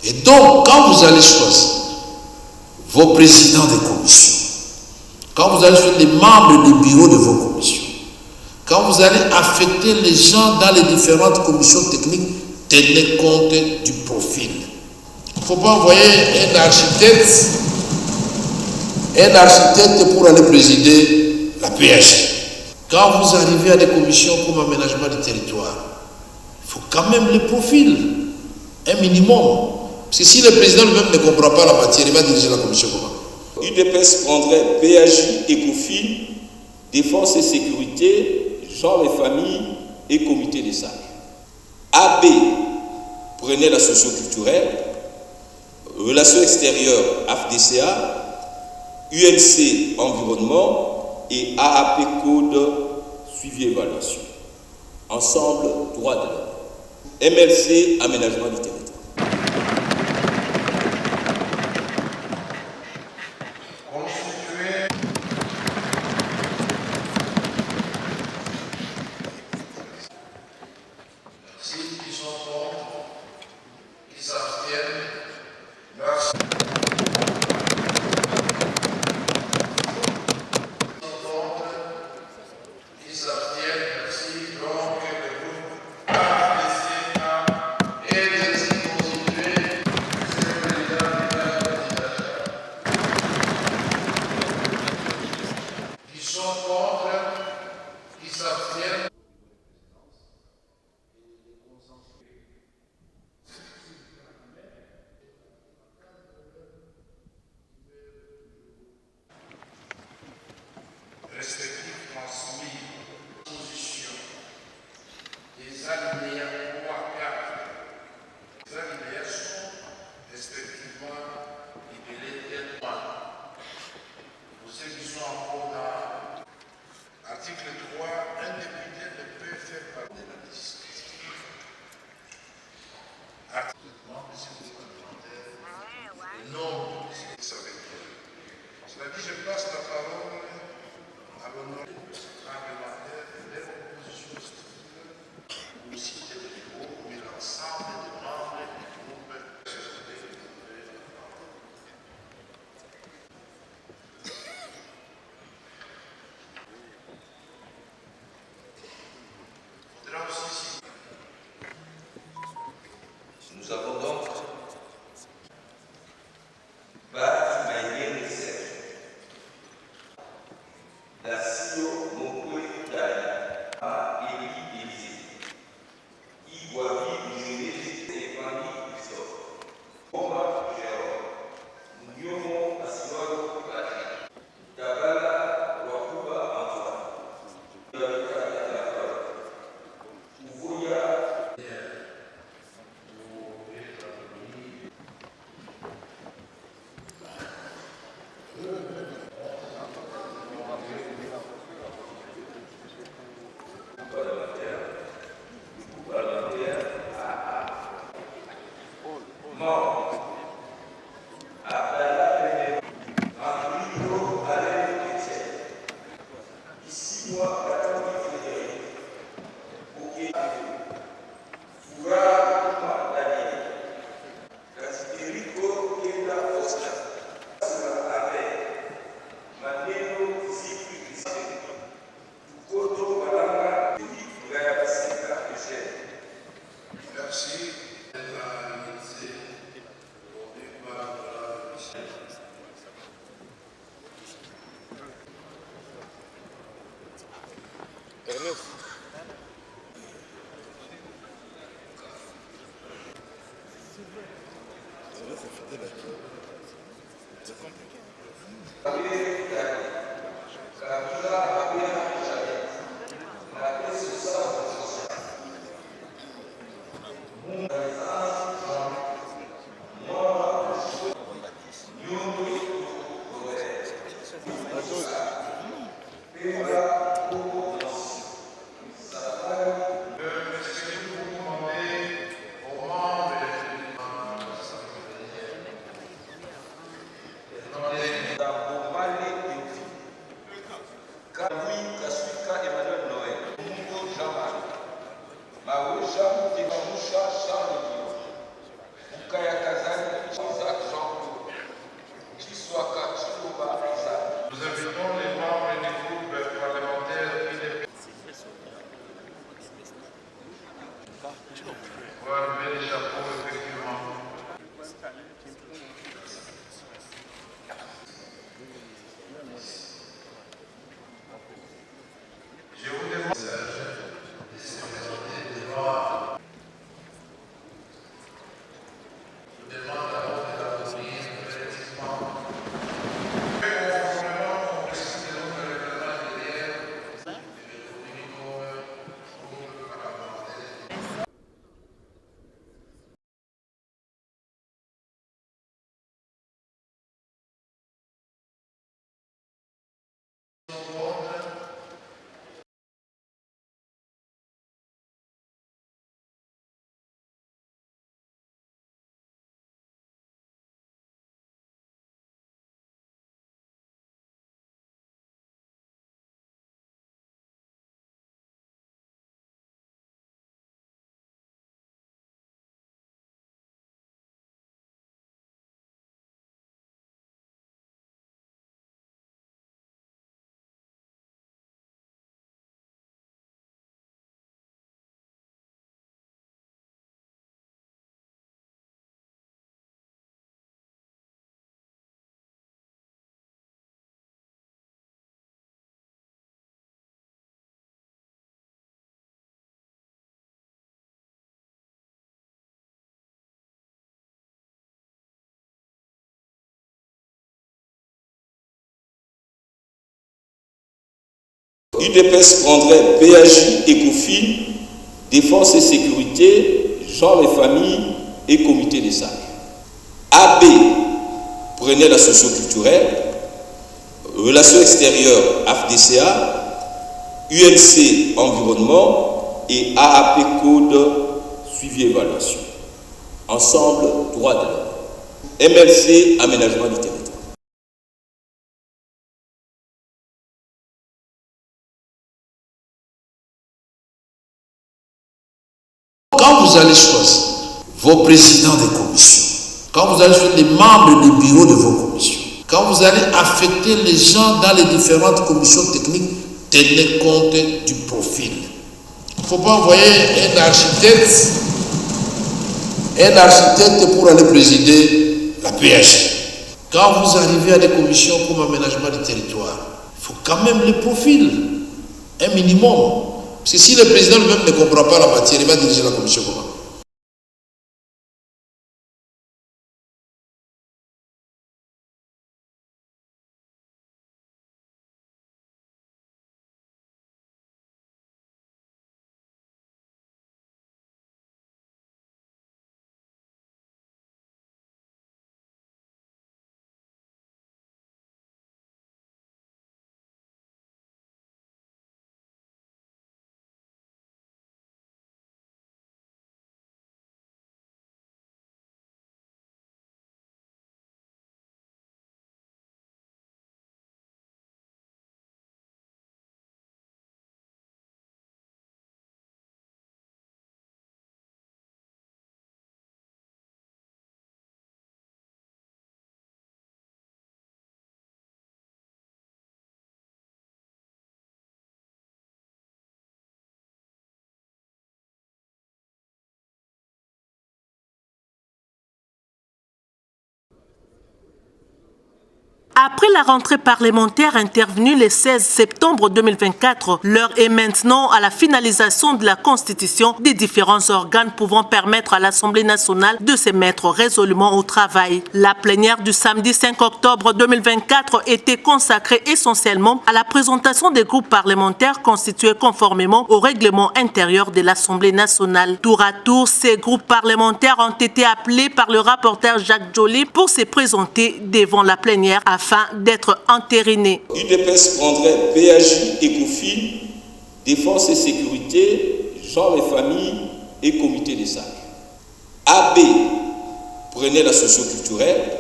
Et donc, quand vous allez choisir vos présidents de commission, quand vous allez choisir les membres des bureaux de vos commissions, quand vous allez affecter les gens dans les différentes commissions techniques, tenez compte du profil. Il ne faut pas envoyer un architecte pour aller présider la PH. Quand vous arrivez à des commissions comme aménagement du territoire, il faut quand même le profil, un minimum. Parce que si le président lui-même ne comprend pas la matière, il va diriger la commission comment? UDPS prendrait PAJ, Ecofin, Défense et Sécurité, Genre et Famille et Comité des sages. AB prenait la socio-culturelle, Relations extérieures, AFDCA, UNC Environnement et AAP Code Suivi Évaluation. Ensemble, droit de l'homme. MLC Aménagement du territoire. Nous avons donc UDPS prendrait PAJ, ECOFIN, Défense et Sécurité, Genre et Famille et Comité des sages. AB prenait la socio-culturelle, Relations extérieures, AFDCA, UNC Environnement et AAP Code Suivi Évaluation. Ensemble, droit de l'homme. MLC, Aménagement du territoire. Quand vous allez choisir vos présidents des commissions, quand vous allez choisir les membres des bureaux de vos commissions, quand vous allez affecter les gens dans les différentes commissions techniques, tenez compte du profil. Il ne faut pas envoyer un architecte pour aller présider la PAJ. Quand vous arrivez à des commissions comme aménagement du territoire, il faut quand même le profil, un minimum. Parce que si le président lui-même ne comprend pas la matière, il va diriger la commission comment? Après la rentrée parlementaire intervenue le 16 septembre 2024, l'heure est maintenant à la finalisation de la constitution des différents organes pouvant permettre à l'Assemblée nationale de se mettre résolument au travail. La plénière du samedi 5 octobre 2024 était consacrée essentiellement à la présentation des groupes parlementaires constitués conformément au règlement intérieur de l'Assemblée nationale. Tour à tour, ces groupes parlementaires ont été appelés par le rapporteur Jacques Joly pour se présenter devant la plénière afin d'être entériné. UDPS prendrait PAJ, ECOFIN, Défense et Sécurité, Genre et Famille et Comité des sages. AB prenait la socio-culturelle,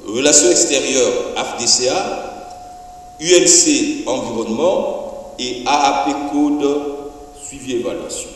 Relations extérieures, AFDCA, UNC Environnement et AAP Code Suivi Évaluation.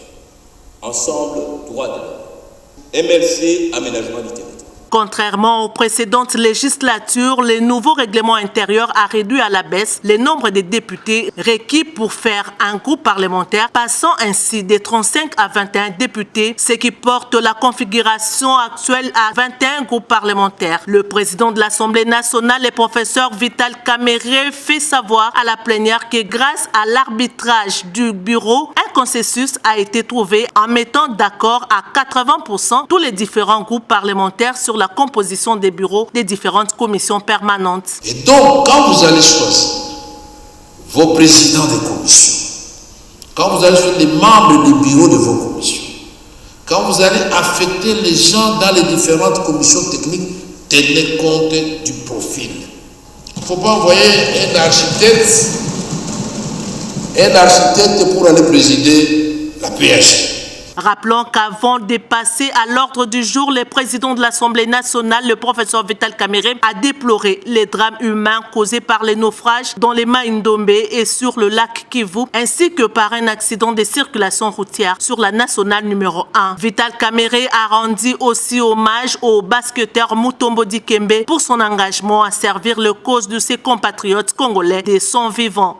Ensemble, droit de l'homme. MLC, Aménagement du territoire. Contrairement aux précédentes législatures, le nouveau règlement intérieur a réduit à la baisse le nombre de députés requis pour faire un groupe parlementaire, passant ainsi de 35 à 21 députés, ce qui porte la configuration actuelle à 21 groupes parlementaires. Le président de l'Assemblée nationale, le professeur Vital Kamerhe, fait savoir à la plénière que grâce à l'arbitrage du bureau, un consensus a été trouvé en mettant d'accord à 80% tous les différents groupes parlementaires sur la composition des bureaux des différentes commissions permanentes. Et donc, quand vous allez choisir vos présidents des commissions, quand vous allez choisir les membres des bureaux de vos commissions, quand vous allez affecter les gens dans les différentes commissions techniques, tenez compte du profil. Il ne faut pas envoyer un architecte pour aller présider la PAJ. Rappelons qu'avant de passer à l'ordre du jour, le président de l'Assemblée nationale, le professeur Vital Kamerhe, a déploré les drames humains causés par les naufrages dans les Maïndombe et sur le lac Kivu, ainsi que par un accident de circulation routière sur la nationale numéro 1. Vital Kamerhe a rendu aussi hommage au basketteur Mutombo Dikembe pour son engagement à servir la cause de ses compatriotes congolais de son vivant.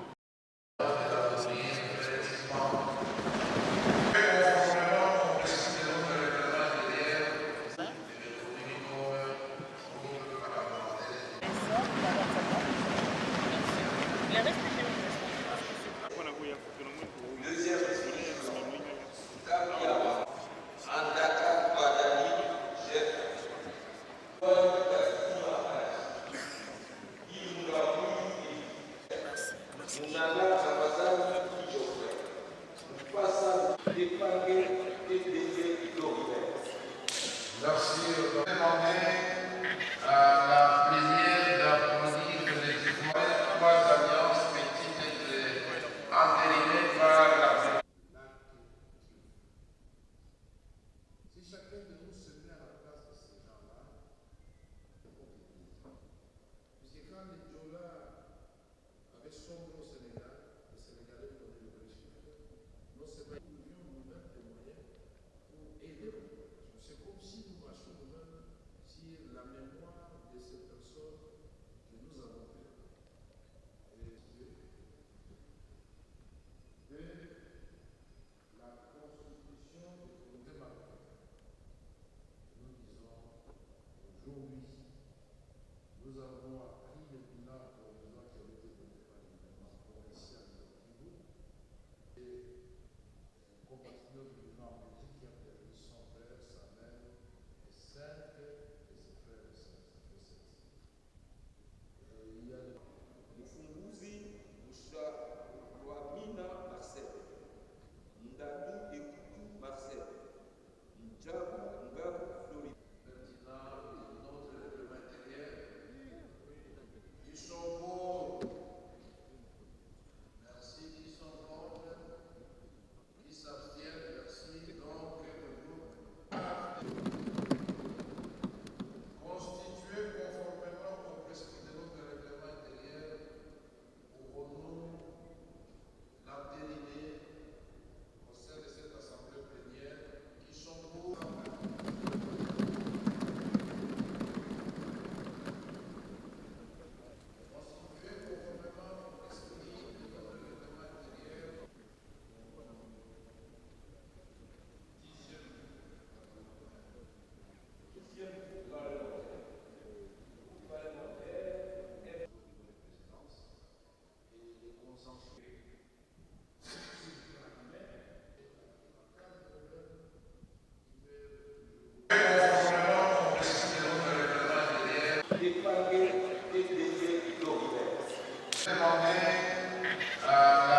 à la